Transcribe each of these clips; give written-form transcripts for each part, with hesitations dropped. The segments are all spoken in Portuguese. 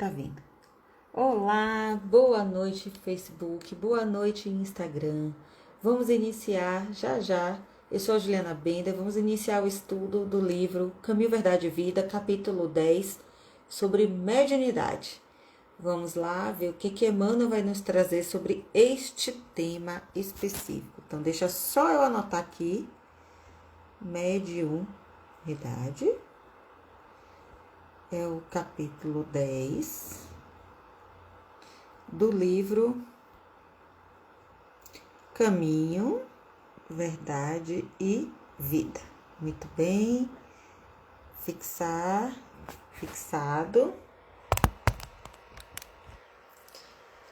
tá vindo. Olá, boa noite Facebook, boa noite Instagram. Vamos iniciar já já. Eu sou a Juliana Bender, vamos iniciar o estudo do livro Caminho, Verdade e Vida, capítulo 10, sobre mediunidade. Vamos lá ver o que Emmanuel vai nos trazer sobre este tema específico. Então, deixa só eu anotar aqui. Mediunidade. É o capítulo 10 do livro Caminho, Verdade e Vida. Muito bem. Fixado.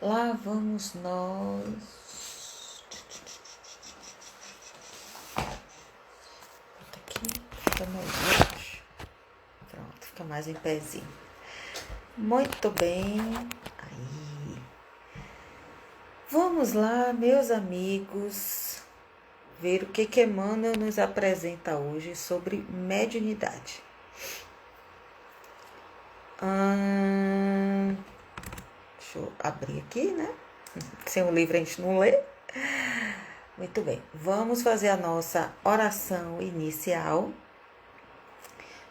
Lá vamos nós. Aqui, fica mais baixo. Pronto, fica mais em pezinho. Muito bem. Aí. Vamos lá, meus amigos, ver o que Emmanuel nos apresenta hoje sobre mediunidade. Deixa eu abrir aqui, né? Sem o livro a gente não lê. Muito bem, vamos fazer a nossa oração inicial.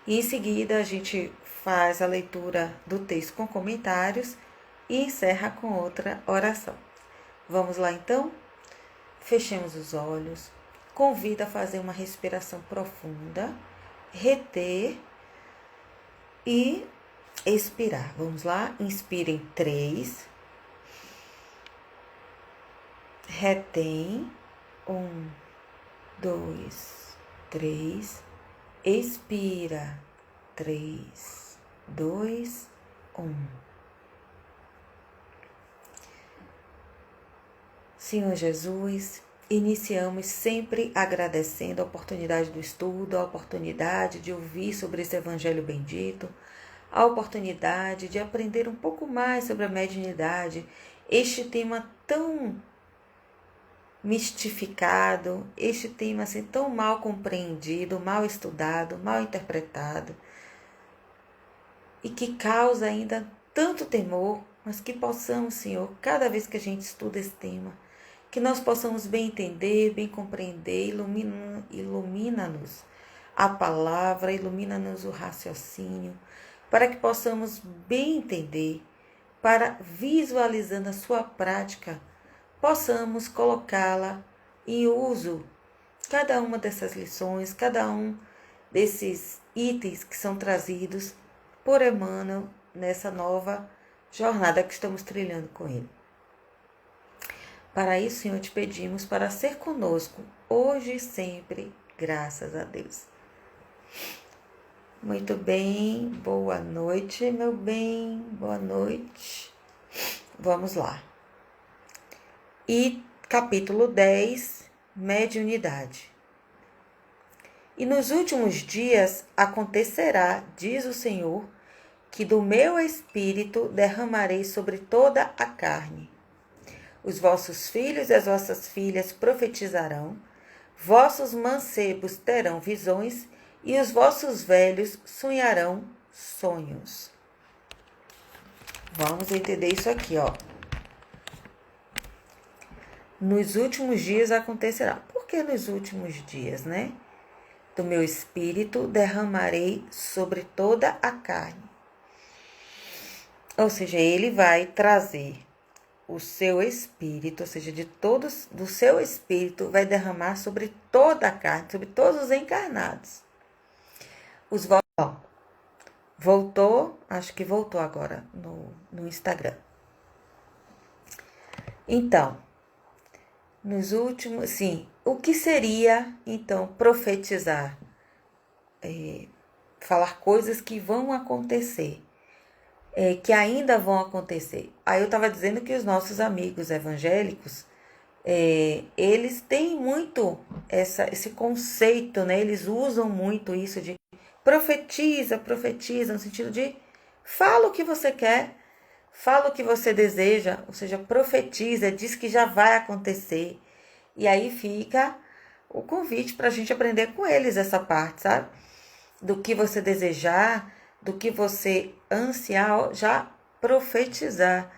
E em seguida a gente faz a leitura do texto com comentários e encerra com outra oração. Vamos lá então? Fechemos os olhos. Convido a fazer uma respiração profunda, reter e expirar. Vamos lá? Inspira em 3. Retém. 1, 2, 3. Expira. 3, 2, 1. Senhor Jesus, iniciamos sempre agradecendo a oportunidade do estudo, a oportunidade de ouvir sobre esse Evangelho bendito, a oportunidade de aprender um pouco mais sobre a mediunidade, este tema tão mistificado, este tema assim, tão mal compreendido, mal estudado, mal interpretado, e que causa ainda tanto temor, mas que possamos, Senhor, cada vez que a gente estuda esse tema, que nós possamos bem entender, bem compreender, ilumina-nos a palavra, ilumina-nos o raciocínio, para que possamos bem entender, para visualizando a sua prática, possamos colocá-la em uso, cada uma dessas lições, cada um desses itens que são trazidos por Emmanuel nessa nova jornada que estamos trilhando com ele. Para isso, Senhor, te pedimos para ser conosco, hoje e sempre, graças a Deus. Muito bem, boa noite, meu bem, boa noite. Vamos lá. E capítulo 10, mediunidade. E nos últimos dias acontecerá, diz o Senhor, que do meu espírito derramarei sobre toda a carne. Os vossos filhos e as vossas filhas profetizarão, vossos mancebos terão visões e os vossos velhos sonharão sonhos. Vamos entender isso aqui, ó. Nos últimos dias acontecerá. Por que nos últimos dias, né? Do meu espírito derramarei sobre toda a carne. Ou seja, ele vai trazer o seu espírito, ou seja, do seu espírito vai derramar sobre toda a carne, sobre todos os encarnados. Voltou, acho que voltou agora no Instagram. Então, nos últimos, sim, o que seria, então, profetizar? Falar coisas que vão acontecer. Que ainda vão acontecer. Aí eu estava dizendo que os nossos amigos evangélicos, eles têm muito esse conceito, né? Eles usam muito isso de profetiza, no sentido de fala o que você quer, fala o que você deseja, ou seja, profetiza, diz que já vai acontecer. E aí fica o convite para a gente aprender com eles essa parte, sabe? Do que você desejar, do que você ansiar, já profetizar.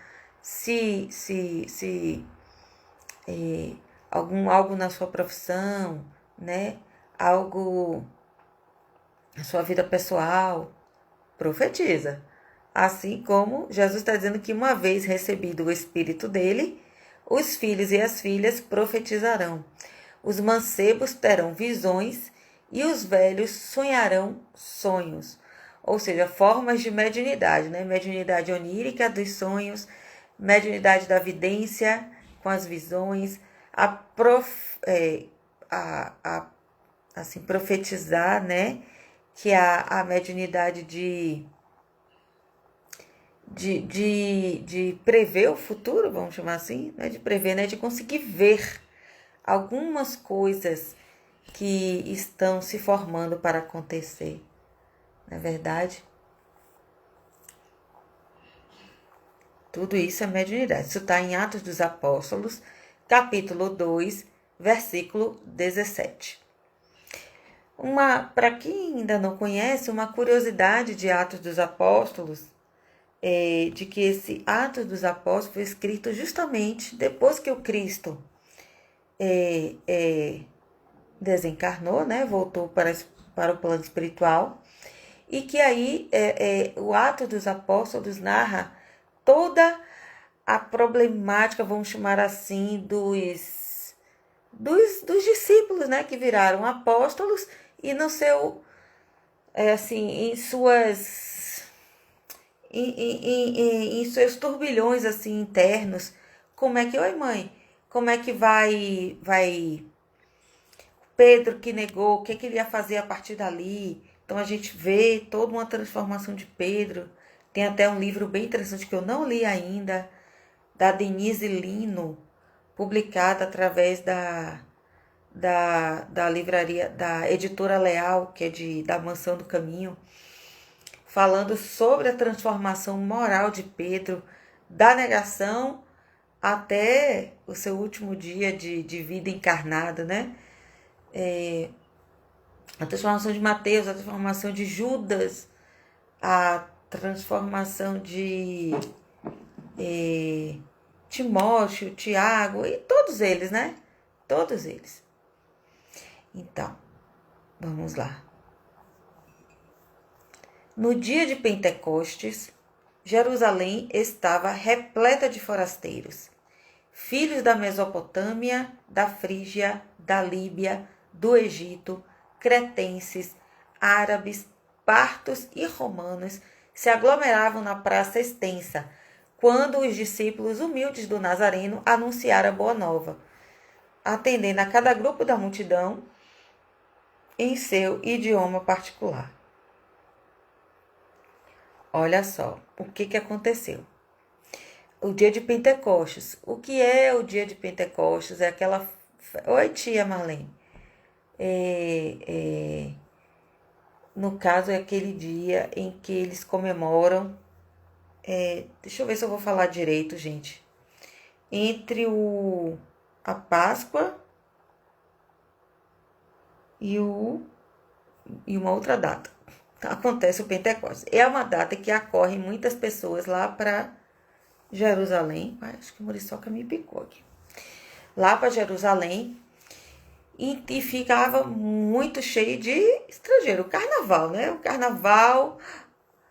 Algo na sua profissão, né? Algo na sua vida pessoal, profetiza. Assim como Jesus está dizendo que uma vez recebido o Espírito dele, os filhos e as filhas profetizarão. Os mancebos terão visões e os velhos sonharão sonhos. Ou seja, formas de mediunidade, né? Mediunidade onírica dos sonhos, mediunidade da vidência com as visões, profetizar, né? Que é a mediunidade de prever o futuro, vamos chamar assim, não é de prever, né? De conseguir ver algumas coisas que estão se formando para acontecer, não é verdade? Tudo isso é mediunidade. Isso está em Atos dos Apóstolos, capítulo 2, versículo 17. Para quem ainda não conhece, uma curiosidade de Atos dos Apóstolos é de que esse Atos dos Apóstolos foi escrito justamente depois que o Cristo desencarnou, né? Voltou para o plano espiritual, e que aí o Atos dos Apóstolos narra toda a problemática, vamos chamar assim, dos discípulos, né, que viraram apóstolos e no seu, em seus turbilhões assim internos, como é que, oi mãe, como é que vai Pedro que negou, o que ele ia fazer a partir dali? Então a gente vê toda uma transformação de Pedro. Tem até um livro bem interessante que eu não li ainda, da Denise Lino, publicado através da livraria, da editora Leal, que é da Mansão do Caminho, falando sobre a transformação moral de Pedro, da negação até o seu último dia de vida encarnada, né? A transformação de Mateus, a transformação de Judas, a transformação de Timóteo, Tiago, e todos eles, né? Todos eles. Então, vamos lá. No dia de Pentecostes, Jerusalém estava repleta de forasteiros, filhos da Mesopotâmia, da Frígia, da Líbia, do Egito, cretenses, árabes, partos e romanos se aglomeravam na praça extensa, quando os discípulos humildes do Nazareno anunciaram a boa nova, atendendo a cada grupo da multidão em seu idioma particular. Olha só o que aconteceu. O dia de Pentecostes. O que é o dia de Pentecostes? É aquela... Oi, tia Marlene. No caso, é aquele dia em que eles comemoram... deixa eu ver se eu vou falar direito, gente. Entre a Páscoa e uma outra data. Acontece o Pentecostes. É uma data que acorrem muitas pessoas lá para Jerusalém. Acho que o Muriçoca me picou aqui. Lá para Jerusalém. E ficava muito cheio de estrangeiro. O carnaval, né? O carnaval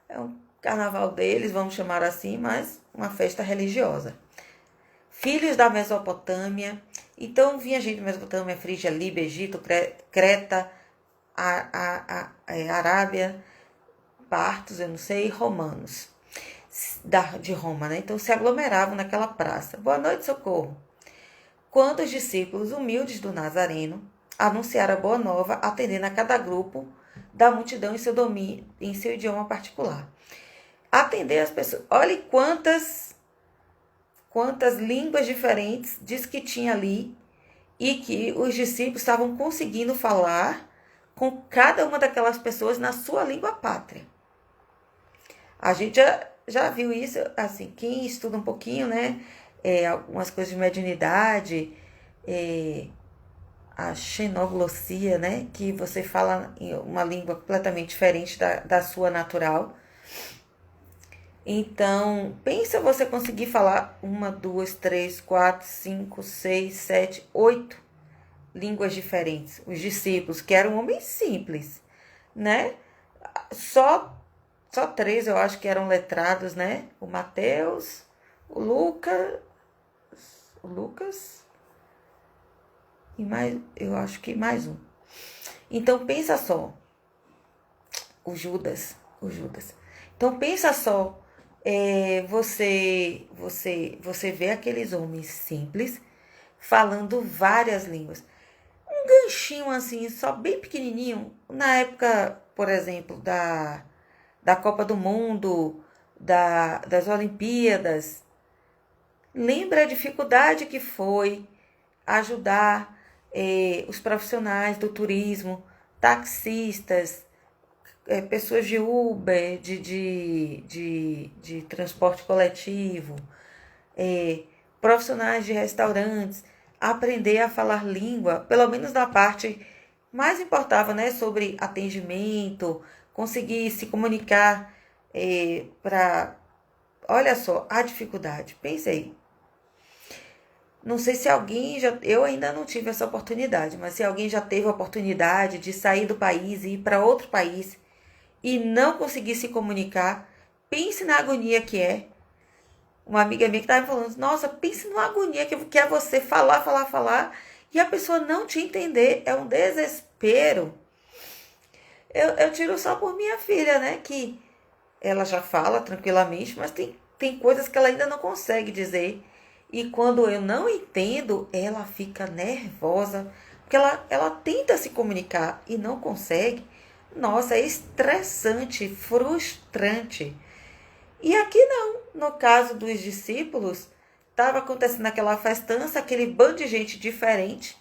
é um carnaval deles, vamos chamar assim, mas uma festa religiosa. Filhos da Mesopotâmia. Então vinha gente da Mesopotâmia, Frígia, Líbia, Egito, Creta, Arábia, partos, eu não sei, romanos de Roma, né? Então se aglomeravam naquela praça. Boa noite, socorro. Quando os discípulos humildes do Nazareno anunciaram a boa nova, atendendo a cada grupo da multidão em seu idioma particular. Atender as pessoas. Olha quantas línguas diferentes diz que tinha ali, e que os discípulos estavam conseguindo falar com cada uma daquelas pessoas na sua língua pátria. A gente já viu isso, assim, quem estuda um pouquinho, né? Algumas coisas de mediunidade, a xenoglossia, né? Que você fala em uma língua completamente diferente da sua natural. Então, pensa você conseguir falar 1, 2, 3, 4, 5, 6, 7, 8 línguas diferentes. Os discípulos, que eram homens simples, né? Só 3 eu acho que eram letrados, né? O Mateus, o Lucas e mais, eu acho que mais um. Então pensa só, o Judas. Então pensa só, você vê aqueles homens simples falando várias línguas. Um ganchinho assim, só bem pequenininho, na época, por exemplo, da Copa do Mundo, das Olimpíadas. Lembra a dificuldade que foi ajudar os profissionais do turismo, taxistas, pessoas de Uber, de transporte coletivo, profissionais de restaurantes, aprender a falar língua, pelo menos na parte mais importava, né, sobre atendimento, conseguir se comunicar para... Olha só, a dificuldade. Pensei. Não sei se alguém já... Eu ainda não tive essa oportunidade, mas se alguém já teve a oportunidade de sair do país e ir para outro país e não conseguir se comunicar, pense na agonia que é. Uma amiga minha que estava me falando, nossa, pense numa agonia que é você falar, e a pessoa não te entender. É um desespero. Eu tiro só por minha filha, né? Que ela já fala tranquilamente, mas tem coisas que ela ainda não consegue dizer. E quando eu não entendo, ela fica nervosa, porque ela tenta se comunicar e não consegue. Nossa, é estressante, frustrante. E aqui não. No caso dos discípulos, estava acontecendo aquela festança, aquele bando de gente diferente,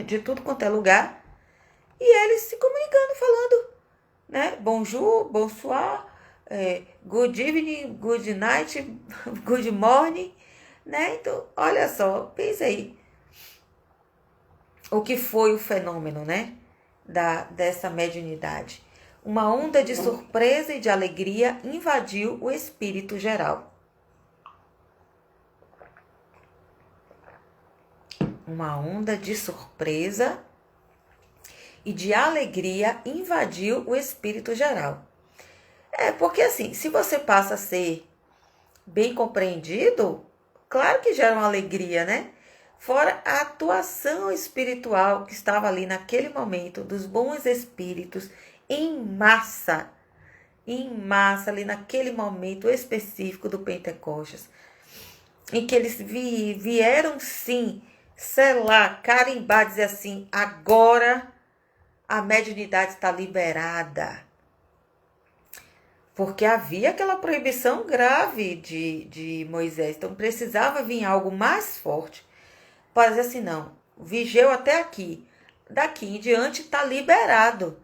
de tudo quanto é lugar, e eles se comunicando, falando, né? Bonjour, bonsoir, good evening, good night, good morning, né? Então, olha só, pensa aí o que foi o fenômeno, né? Dessa mediunidade. Uma onda de surpresa e de alegria invadiu o espírito geral. Uma onda de surpresa e de alegria invadiu o espírito geral. Porque assim, se você passa a ser bem compreendido, claro que gera uma alegria, né? Fora a atuação espiritual que estava ali naquele momento dos bons espíritos em massa ali naquele momento específico do Pentecostes, em que eles vieram sim selar, carimbar, dizer assim, agora a mediunidade está liberada. Porque havia aquela proibição grave de Moisés, então precisava vir algo mais forte para dizer assim, não, vigeu até aqui, daqui em diante está liberado.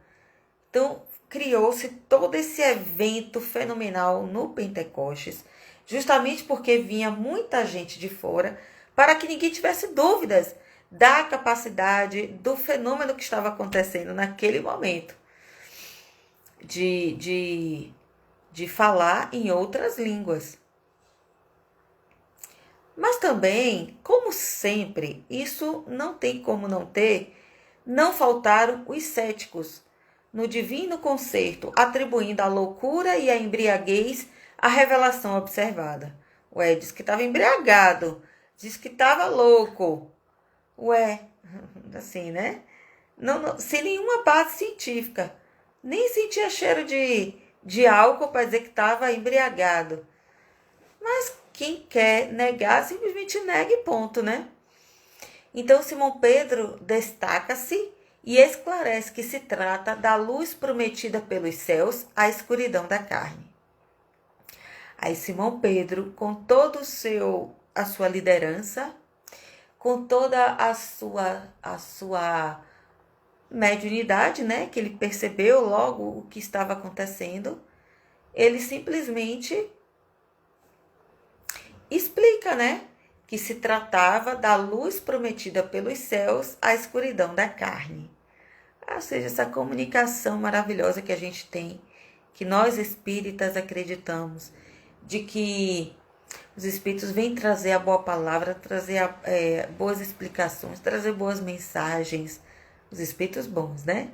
Então, criou-se todo esse evento fenomenal no Pentecostes, justamente porque vinha muita gente de fora, para que ninguém tivesse dúvidas da capacidade, do fenômeno que estava acontecendo naquele momento, de falar em outras línguas. Mas também, como sempre, isso não tem como não ter, não faltaram os céticos, no divino concerto, atribuindo a loucura e a embriaguez à revelação observada. Ué, diz que estava embriagado, diz que estava louco. Ué, assim, né? Não, sem nenhuma base científica. Nem sentia cheiro de álcool para dizer que estava embriagado. Mas quem quer negar, simplesmente nega e ponto, né? Então, Simão Pedro destaca-se e esclarece que se trata da luz prometida pelos céus à escuridão da carne. Aí Simão Pedro, com toda a sua liderança, com toda a sua mediunidade, né, que ele percebeu logo o que estava acontecendo, ele simplesmente explica, né, que se tratava da luz prometida pelos céus à escuridão da carne. Ou seja, essa comunicação maravilhosa que a gente tem, que nós espíritas acreditamos, de que os espíritos vêm trazer a boa palavra, trazer boas explicações, trazer boas mensagens. Os espíritos bons, né?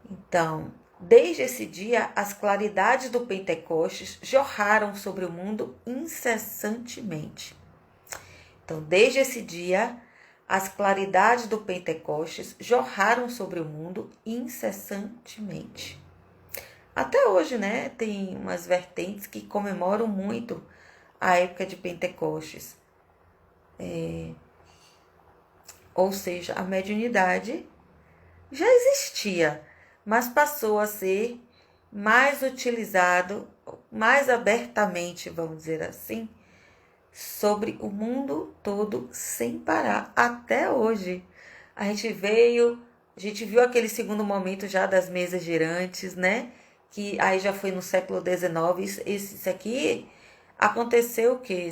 Então, desde esse dia, as claridades do Pentecostes jorraram sobre o mundo incessantemente. Então, desde esse dia, as claridades do Pentecostes jorraram sobre o mundo incessantemente. Até hoje, né, tem umas vertentes que comemoram muito a época de Pentecostes. Ou seja, a mediunidade já existia, mas passou a ser mais utilizado, mais abertamente, vamos dizer assim, sobre o mundo todo sem parar, até hoje. A gente viu aquele segundo momento já das mesas girantes, né? Que aí já foi no século XIX. Isso aqui aconteceu que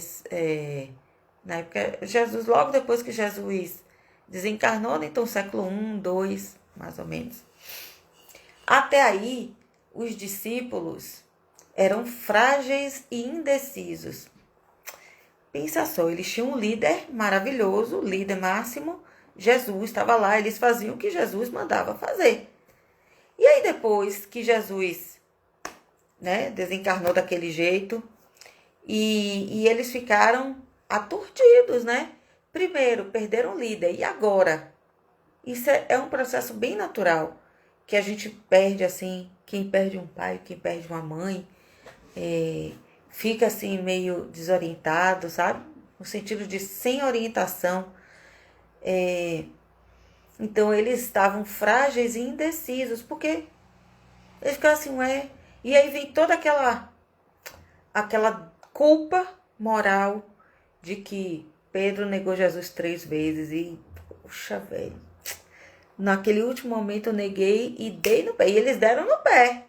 na época Jesus, logo depois que Jesus desencarnou, né? Então século I, II, mais ou menos. Até aí, os discípulos eram frágeis e indecisos. Pensa só, eles tinham um líder maravilhoso, líder máximo, Jesus estava lá, eles faziam o que Jesus mandava fazer. E aí depois que Jesus, né, desencarnou daquele jeito, e eles ficaram aturdidos, né? Primeiro, perderam o líder, e agora? Isso é um processo bem natural, que a gente perde, assim, quem perde um pai, quem perde uma mãe, fica assim meio desorientado, sabe? No sentido de sem orientação. Então eles estavam frágeis e indecisos, porque eles ficaram assim, ué. E aí vem toda aquela culpa moral de que Pedro negou Jesus 3 vezes e, puxa, velho, naquele último momento eu neguei e dei no pé. E eles deram no pé.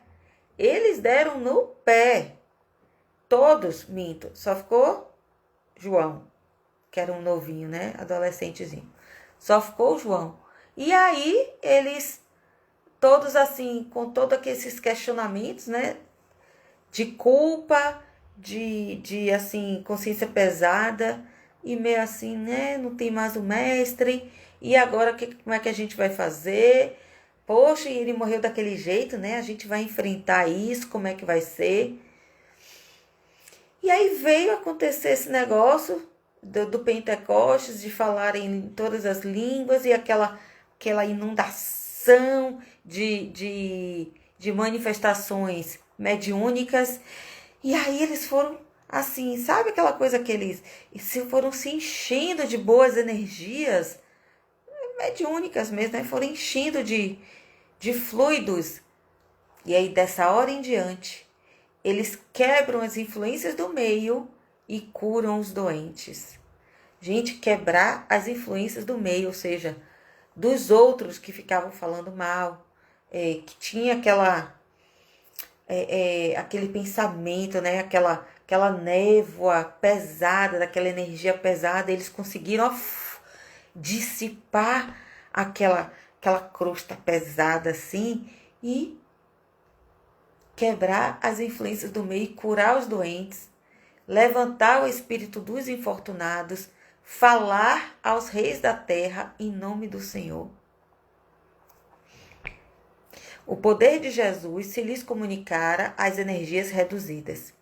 Eles deram no pé. Todos, minto. Só ficou João, que era um novinho, né? Adolescentezinho. Só ficou o João. E aí, eles, todos assim, com todos aqueles questionamentos, né? De culpa, de assim, consciência pesada. E meio assim, né? Não tem mais o mestre. E agora, como é que a gente vai fazer? Poxa, ele morreu daquele jeito, né? A gente vai enfrentar isso, como é que vai ser? E aí veio acontecer esse negócio do Pentecostes, de falar em todas as línguas, e aquela inundação de manifestações mediúnicas. E aí eles foram assim, sabe aquela coisa que eles foram se enchendo de boas energias mediúnicas mesmo, né? Foram enchendo de fluidos. E aí, dessa hora em diante, eles quebram as influências do meio e curam os doentes. Gente, quebrar as influências do meio, ou seja, dos outros que ficavam falando mal, que tinha aquele pensamento, né? Aquela névoa pesada, daquela energia pesada, eles conseguiram dissipar aquela crosta pesada assim e quebrar as influências do meio, curar os doentes, levantar o espírito dos infortunados, falar aos reis da terra em nome do Senhor. O poder de Jesus se lhes comunicara às energias reduzidas.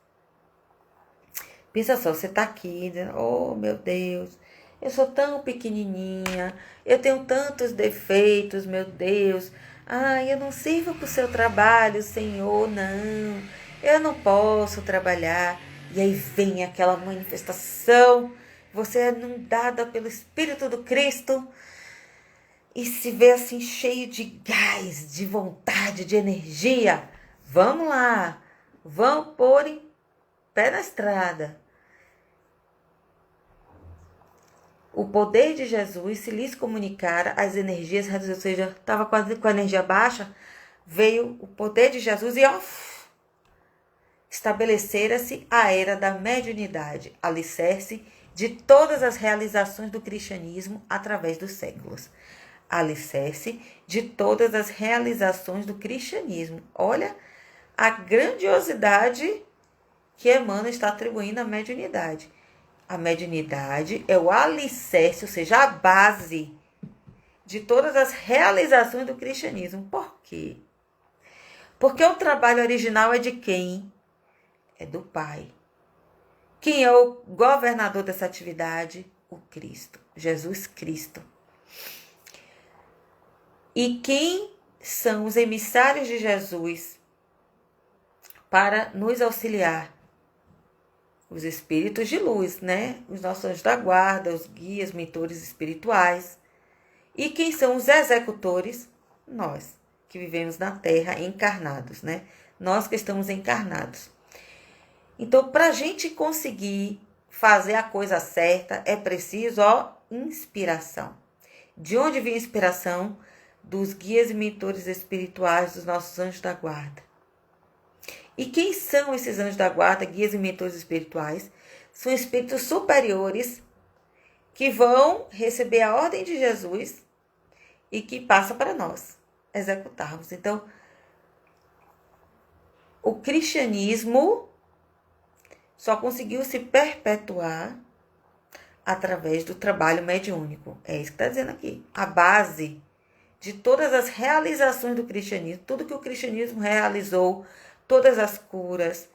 Pensa só, você está aqui, oh meu Deus, eu sou tão pequenininha, eu tenho tantos defeitos, meu Deus. Ai, eu não sirvo para o seu trabalho, Senhor, não. Eu não posso trabalhar. E aí vem aquela manifestação, você é inundada pelo Espírito do Cristo e se vê assim cheio de gás, de vontade, de energia. Vamos lá, vamos pôr em pé na estrada. O poder de Jesus se lhes comunicara as energias reduzidas, ou seja, estava quase com a energia baixa, veio o poder de Jesus e estabelecera-se a era da mediunidade, alicerce de todas as realizações do cristianismo através dos séculos. alicerce de todas as realizações do cristianismo. Olha a grandiosidade que Emmanuel está atribuindo à mediunidade. A mediunidade é o alicerce, ou seja, a base de todas as realizações do cristianismo. Por quê? Porque o trabalho original é de quem? É do Pai. Quem é o governador dessa atividade? O Cristo, Jesus Cristo. E quem são os emissários de Jesus para nos auxiliar? Os espíritos de luz, né? Os nossos anjos da guarda, os guias, mentores espirituais. E quem são os executores? Nós, que vivemos na Terra encarnados, né? Nós que estamos encarnados. Então, para a gente conseguir fazer a coisa certa, é preciso, inspiração. De onde vem a inspiração? Dos guias e mentores espirituais, dos nossos anjos da guarda. E quem são esses anjos da guarda, guias e mentores espirituais? São espíritos superiores que vão receber a ordem de Jesus e que passa para nós executarmos. Então, o cristianismo só conseguiu se perpetuar através do trabalho mediúnico. É isso que está dizendo aqui. A base de todas as realizações do cristianismo, tudo que o cristianismo realizou, todas as curas,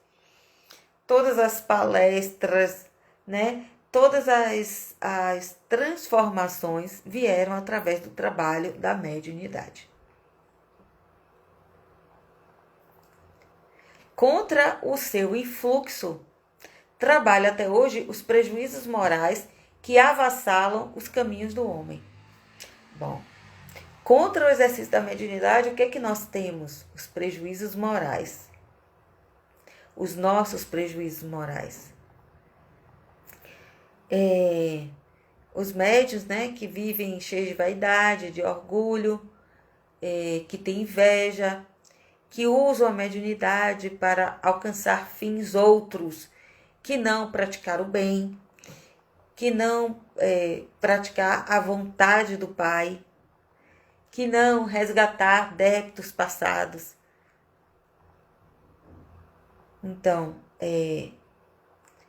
todas as palestras, né? Todas as transformações vieram através do trabalho da mediunidade. Contra o seu influxo, trabalha até hoje os prejuízos morais que avassalam os caminhos do homem. Bom, contra o exercício da mediunidade, o que é que nós temos? Os prejuízos morais. Os nossos prejuízos morais. Os médiuns, né, que vivem cheios de vaidade, de orgulho, que têm inveja, que usam a mediunidade para alcançar fins outros, que não praticar o bem, que não praticar a vontade do Pai, que não resgatar débitos passados. Então,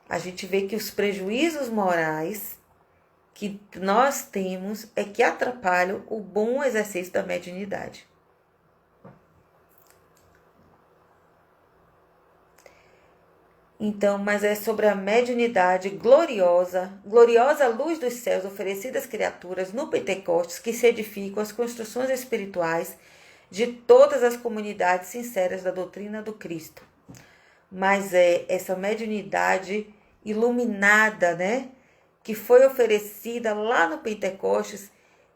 a gente vê que os prejuízos morais que nós temos é que atrapalham o bom exercício da mediunidade. Então, mas é sobre a mediunidade gloriosa luz dos céus oferecida às criaturas no Pentecostes que se edificam as construções espirituais de todas as comunidades sinceras da doutrina do Cristo. Mas é essa mediunidade iluminada, né, que foi oferecida lá no Pentecostes,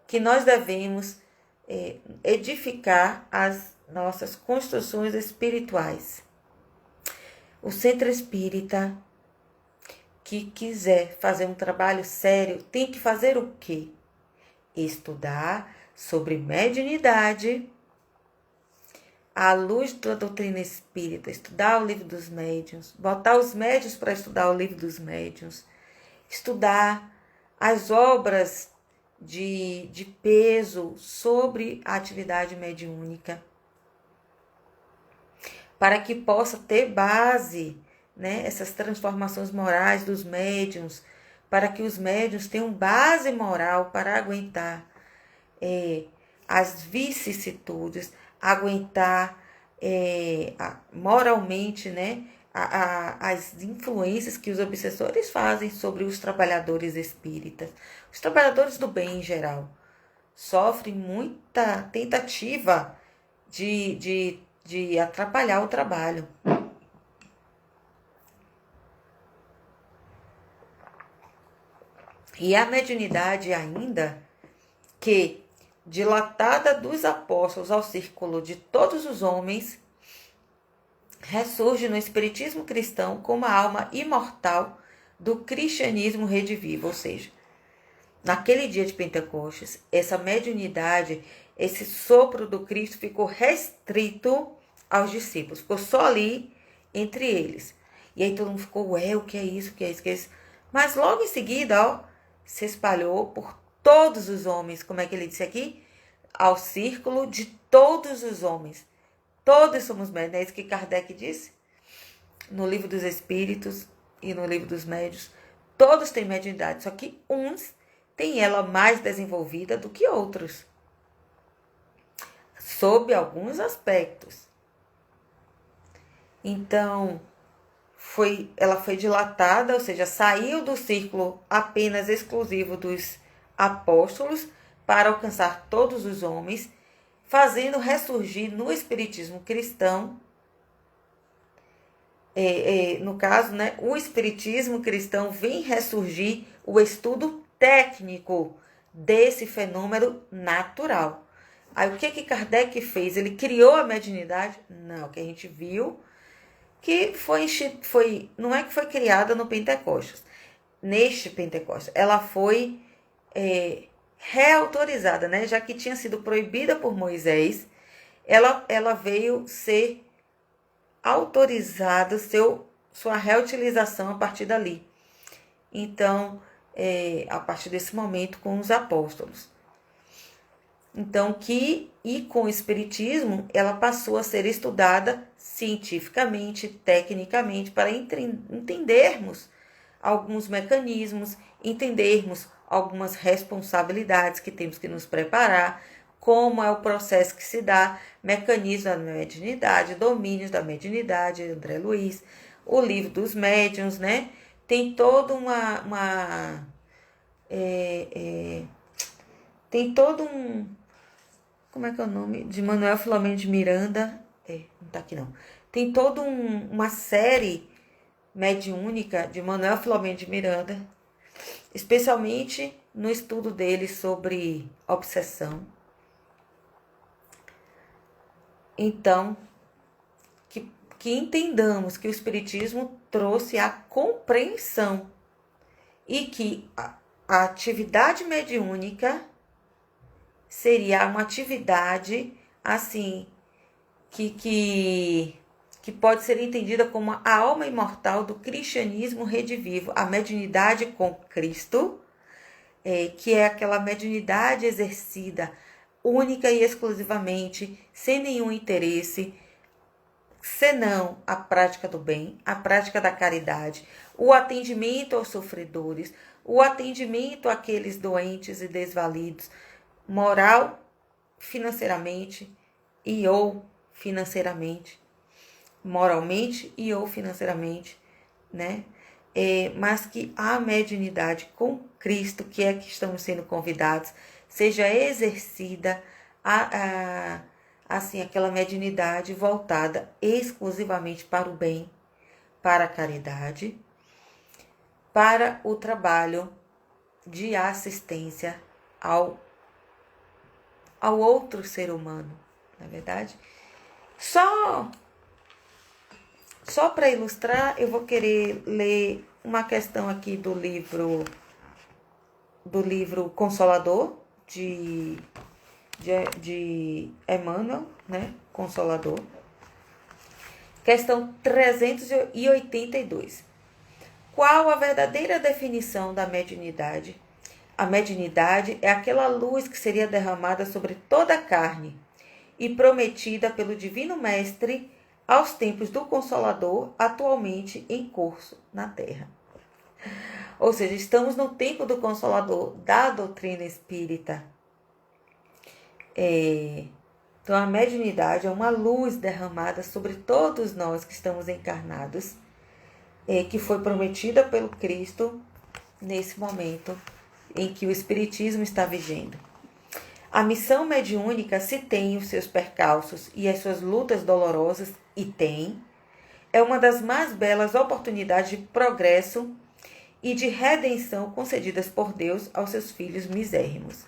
que nós devemos edificar as nossas construções espirituais. O centro espírita que quiser fazer um trabalho sério tem que fazer o quê? Estudar sobre mediunidade à luz da doutrina espírita, estudar o livro dos médiuns, botar os médiuns para estudar o livro dos médiuns, estudar as obras de peso sobre a atividade mediúnica, para que possa ter base, né, essas transformações morais dos médiuns, para que os médiuns tenham base moral para aguentar as vicissitudes, aguentar moralmente, né, as influências que os obsessores fazem sobre os trabalhadores espíritas. Os trabalhadores do bem em geral sofrem muita tentativa de atrapalhar o trabalho. E a mediunidade ainda que, dilatada dos apóstolos ao círculo de todos os homens, ressurge no espiritismo cristão como a alma imortal do cristianismo redivivo, ou seja, naquele dia de Pentecostes, essa mediunidade, esse sopro do Cristo ficou restrito aos discípulos, ficou só ali entre eles. E aí todo mundo ficou, o que é isso, o que é isso, o que é isso? Mas logo em seguida, se espalhou por todos os homens, como é que ele disse aqui? ao círculo de todos os homens. Todos somos médios, é isso que Kardec disse no Livro dos Espíritos e no Livro dos Médios. Todos têm mediunidade, só que uns têm ela mais desenvolvida do que outros, sob alguns aspectos. Então, ela foi dilatada, ou seja, saiu do círculo apenas exclusivo dos apóstolos para alcançar todos os homens, fazendo ressurgir no espiritismo cristão, no caso, né, o espiritismo cristão vem ressurgir o estudo técnico desse fenômeno natural. Aí o que Kardec fez? Ele criou a mediunidade? Não, que a gente viu que não é que foi criada no Pentecostes. Neste Pentecostes, ela foi reautorizada, né? Já que tinha sido proibida por Moisés, ela veio ser autorizada, sua reutilização a partir dali. Então, a partir desse momento, com os apóstolos. Então, com o Espiritismo, ela passou a ser estudada cientificamente, tecnicamente, para entendermos alguns mecanismos, entendermos algumas responsabilidades que temos que nos preparar, como é o processo que se dá, mecanismos da mediunidade, domínios da mediunidade, André Luiz, o Livro dos Médiuns, né? Tem toda tem todo um... Como é que é o nome? De Manuel Filomeno de Miranda. Não tá aqui não. Tem toda uma série mediúnica de Manuel Filomeno de Miranda, especialmente no estudo dele sobre obsessão. Então, que entendamos que o Espiritismo trouxe a compreensão e que a atividade mediúnica seria uma atividade, assim, que pode ser entendida como a alma imortal do cristianismo redivivo, a mediunidade com Cristo, que é aquela mediunidade exercida única e exclusivamente, sem nenhum interesse, senão a prática do bem, a prática da caridade, o atendimento aos sofredores, o atendimento àqueles doentes e desvalidos, moral, financeiramente e ou financeiramente, moralmente e ou financeiramente, né? Mas que a mediunidade com Cristo, que é que estamos sendo convidados, seja exercida assim, aquela mediunidade voltada exclusivamente para o bem, para a caridade, para o trabalho de assistência ao outro ser humano, não é verdade? Só para ilustrar, eu vou querer ler uma questão aqui do livro Consolador, de Emmanuel, né? Consolador. Questão 382. Qual a verdadeira definição da mediunidade? A mediunidade é aquela luz que seria derramada sobre toda a carne e prometida pelo Divino Mestre aos tempos do Consolador, atualmente em curso na Terra. Ou seja, estamos no tempo do Consolador, da doutrina espírita. Então, a mediunidade é uma luz derramada sobre todos nós que estamos encarnados, que foi prometida pelo Cristo nesse momento em que o Espiritismo está vigendo. A missão mediúnica, se tem os seus percalços e as suas lutas dolorosas, e tem, é uma das mais belas oportunidades de progresso e de redenção concedidas por Deus aos seus filhos misérrimos.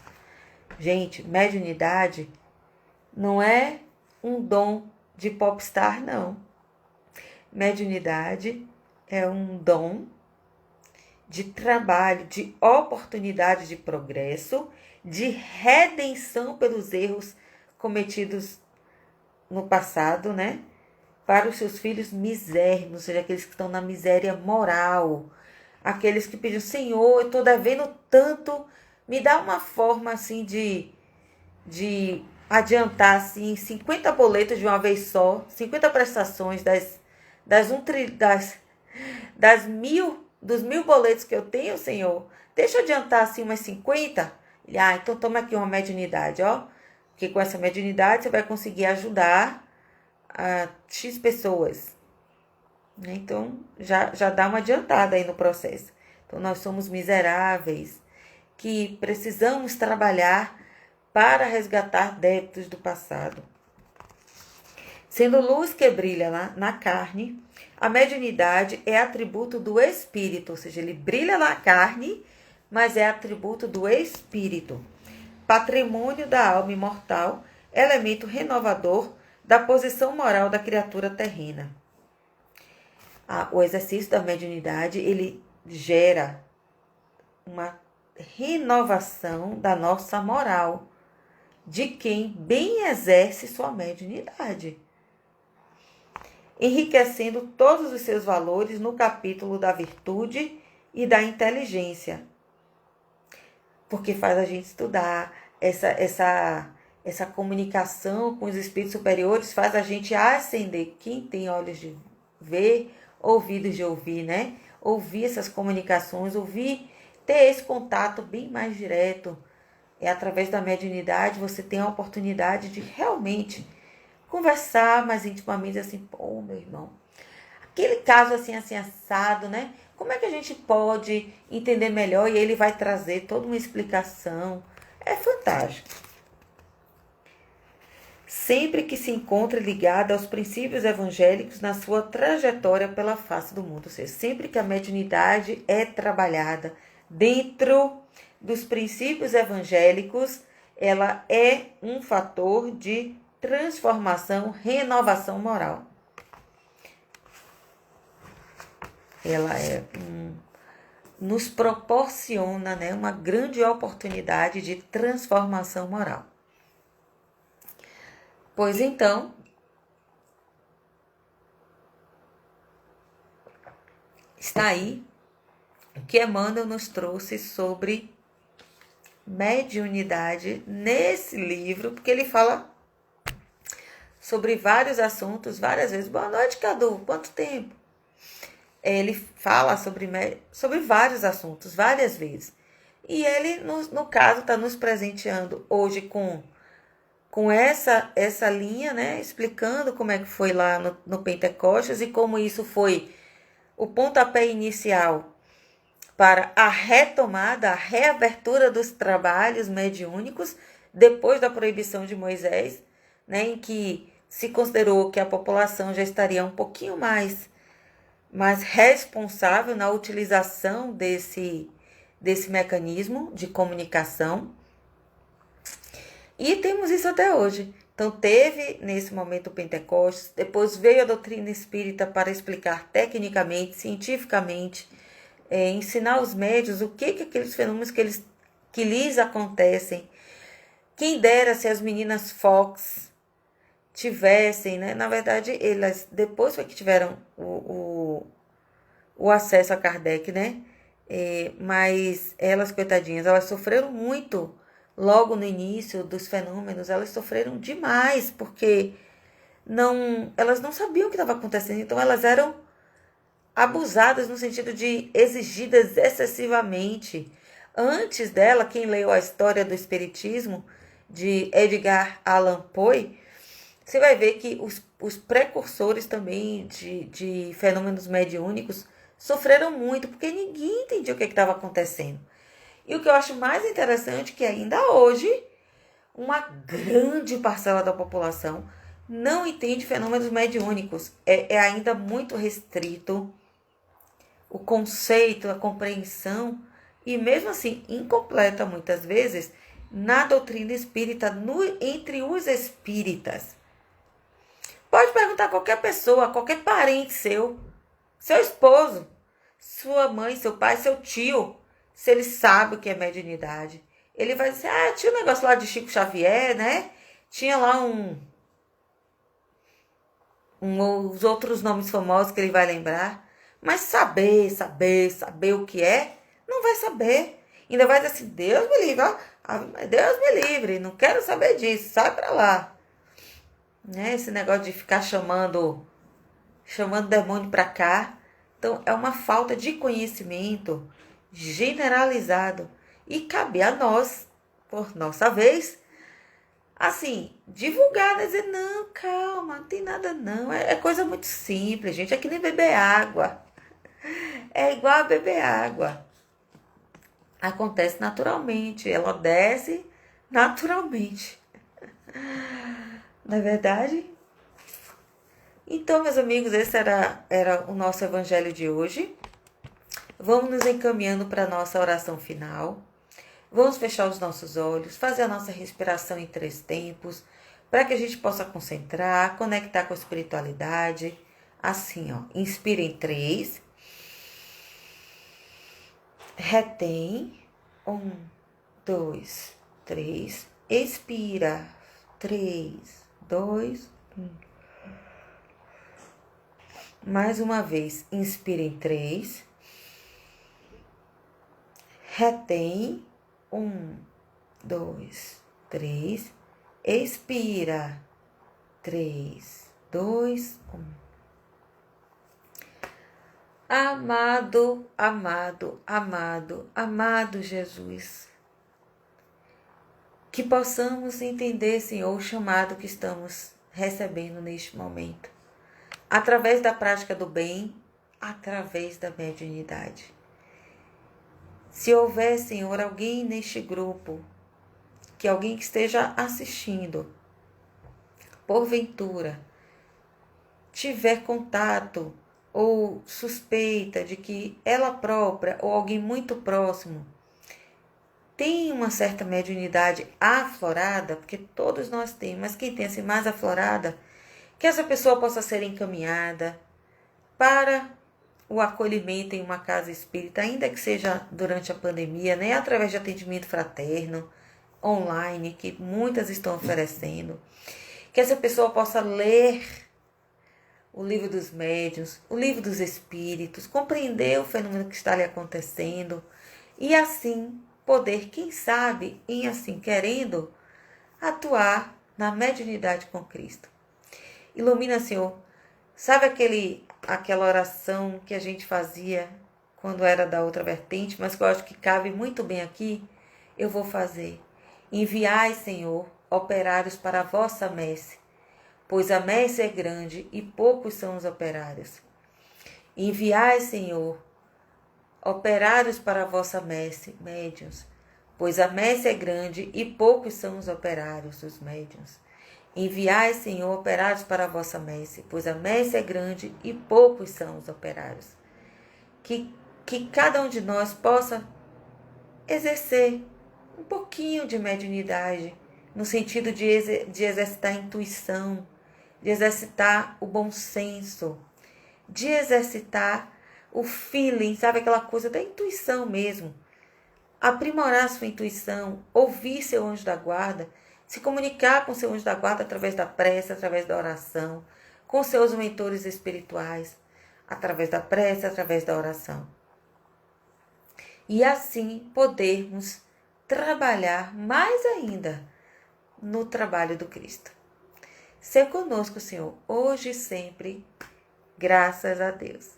Gente, mediunidade não é um dom de popstar, não. Mediunidade é um dom de trabalho, de oportunidade de progresso, de redenção pelos erros cometidos no passado, né? Para os seus filhos misérrimos, ou seja, aqueles que estão na miséria moral, aqueles que pedem, Senhor, eu estou devendo tanto, me dá uma forma assim de de adiantar assim 50 boletos de uma vez só, 50 prestações dos 1.000 boletos que eu tenho, Senhor. Deixa eu adiantar assim umas 50. Ele, então toma aqui uma mediunidade, ó. Porque com essa mediunidade você vai conseguir ajudar a X pessoas. Então, já dá uma adiantada aí no processo. Então, nós somos miseráveis, que precisamos trabalhar para resgatar débitos do passado. Sendo luz que brilha na carne, a mediunidade é atributo do espírito, ou seja, ele brilha na carne, mas é atributo do espírito. Patrimônio da alma imortal, elemento renovador da posição moral da criatura terrena. O exercício da mediunidade, ele gera uma renovação da nossa moral, de quem bem exerce sua mediunidade, enriquecendo todos os seus valores no capítulo da virtude e da inteligência, porque faz a gente estudar essa comunicação com os espíritos superiores, faz a gente ascender. Quem tem olhos de ver, ouvidos de ouvir, né? Ouvir essas comunicações, ter esse contato bem mais direto. Através da mediunidade, você tem a oportunidade de realmente conversar mais intimamente, assim, pô, meu irmão, aquele caso assim assado, né? Como é que a gente pode entender melhor? E ele vai trazer toda uma explicação. É fantástico. Sempre que se encontre ligada aos princípios evangélicos na sua trajetória pela face do mundo. Ou seja, sempre que a mediunidade é trabalhada dentro dos princípios evangélicos, ela é um fator de transformação, renovação moral. Ela nos proporciona, né, uma grande oportunidade de transformação moral. Pois então, está aí o que Emmanuel nos trouxe sobre mediunidade nesse livro, porque ele fala sobre vários assuntos, várias vezes. Boa noite, Cadu, quanto tempo? Ele fala sobre vários assuntos, várias vezes. E ele, no caso, está nos presenteando hoje com essa linha, né? Explicando como é que foi lá no Pentecostes e como isso foi o pontapé inicial para a retomada, a reabertura dos trabalhos mediúnicos depois da proibição de Moisés, né, em que se considerou que a população já estaria um pouquinho mais responsável na utilização desse mecanismo de comunicação. E temos isso até hoje. Então, teve nesse momento o Pentecostes, depois veio a doutrina espírita para explicar tecnicamente, cientificamente, ensinar os médios o que aqueles fenômenos que lhes acontecem. Quem dera se as meninas Fox tivessem, né? Na verdade, elas depois foi que tiveram o acesso a Kardec, né? Mas elas, coitadinhas, elas sofreram muito logo no início dos fenômenos. Elas sofreram demais, porque elas não sabiam o que estava acontecendo. Então, elas eram abusadas no sentido de exigidas excessivamente. Antes dela, quem leu a história do Espiritismo, de Edgar Allan Poe, você vai ver que os precursores também de fenômenos mediúnicos sofreram muito, porque ninguém entendia o que estava acontecendo. E o que eu acho mais interessante é que ainda hoje, uma grande parcela da população não entende fenômenos mediúnicos. É ainda muito restrito o conceito, a compreensão, e mesmo assim incompleta muitas vezes na doutrina espírita, entre os espíritas. Pode perguntar a qualquer pessoa, qualquer parente seu esposo, sua mãe, seu pai, seu tio, se ele sabe o que é mediunidade. Ele vai dizer, tinha um negócio lá de Chico Xavier, né? Tinha lá os outros nomes famosos que ele vai lembrar. Mas saber o que é, não vai saber. Ainda vai dizer assim, Deus me livre, ó, Deus me livre, não quero saber disso, sai pra lá. Né? Esse negócio de ficar chamando demônio pra cá. Então, é uma falta de conhecimento generalizado. E cabe a nós, por nossa vez, assim, divulgar, né? Dizer, não, calma, não tem nada não. É coisa muito simples, gente. É que nem beber água. É igual a beber água. Acontece naturalmente. Ela desce naturalmente. Não é verdade? Então, meus amigos, esse era o nosso evangelho de hoje. Vamos nos encaminhando para a nossa oração final. Vamos fechar os nossos olhos, fazer a nossa respiração em 3 tempos, para que a gente possa concentrar, conectar com a espiritualidade. Assim, ó, inspira em 3. Retém. 1, 2, 3. Expira. 3, 2, 1. Mais uma vez, inspira em 3. Retém. 1, 2, 3. Expira. 3, 2, 1. Amado, amado, amado, amado Jesus, que possamos entender, Senhor, o chamado que estamos recebendo neste momento, através da prática do bem, através da mediunidade. Se houver, Senhor, alguém neste grupo, que alguém que esteja assistindo, porventura, tiver contato ou suspeita de que ela própria ou alguém muito próximo tem uma certa mediunidade aflorada, porque todos nós temos, mas quem tem assim mais aflorada, que essa pessoa possa ser encaminhada para o acolhimento em uma casa espírita, ainda que seja durante a pandemia, né, através de atendimento fraterno, online, que muitas estão oferecendo, que essa pessoa possa ler o livro dos médiuns, o livro dos espíritos, compreender o fenômeno que está lhe acontecendo e assim poder, quem sabe, em assim querendo, atuar na mediunidade com Cristo. Ilumina, Senhor. Sabe aquela oração que a gente fazia quando era da outra vertente, mas que eu acho que cabe muito bem aqui? Eu vou fazer. Enviai, Senhor, operários para a vossa messe, pois a messe é grande e poucos são os operários. Enviai, Senhor, operários para a vossa messe, médiuns, pois a messe é grande e poucos são os operários, os médiuns. Enviai, Senhor, operários para a vossa messe, pois a messe é grande e poucos são os operários. Que cada um de nós possa exercer um pouquinho de mediunidade, no sentido de exercitar a intuição, de exercitar o bom senso, de exercitar o feeling, sabe, aquela coisa da intuição mesmo. Aprimorar sua intuição, ouvir seu anjo da guarda, se comunicar com seu anjo da guarda através da prece, através da oração, com seus mentores espirituais, através da prece, através da oração. E assim podermos trabalhar mais ainda no trabalho do Cristo. Ser conosco, Senhor, hoje e sempre, graças a Deus.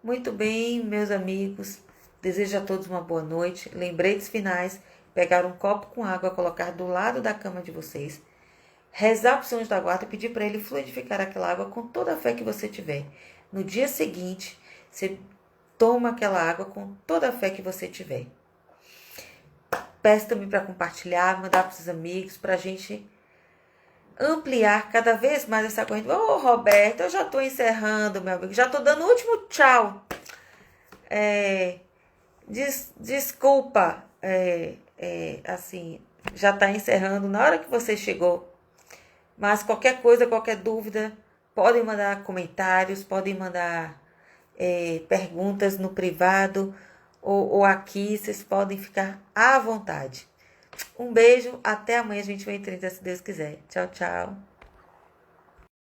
Muito bem, meus amigos, desejo a todos uma boa noite. Lembretes finais, pegar um copo com água, colocar do lado da cama de vocês, rezar para o seu anjo da guarda e pedir para ele fluidificar aquela água com toda a fé que você tiver. No dia seguinte, você toma aquela água com toda a fé que você tiver. Peço também para compartilhar, mandar para os seus amigos, para a gente ampliar cada vez mais essa corrente. Ô, Roberto, eu já estou encerrando, meu amigo. Já estou dando o último tchau. Desculpa, assim, já está encerrando na hora que você chegou. Mas qualquer coisa, qualquer dúvida, podem mandar comentários, podem mandar perguntas no privado ou aqui. Vocês podem ficar à vontade. Um beijo, até amanhã, 21h30, se Deus quiser. Tchau, tchau.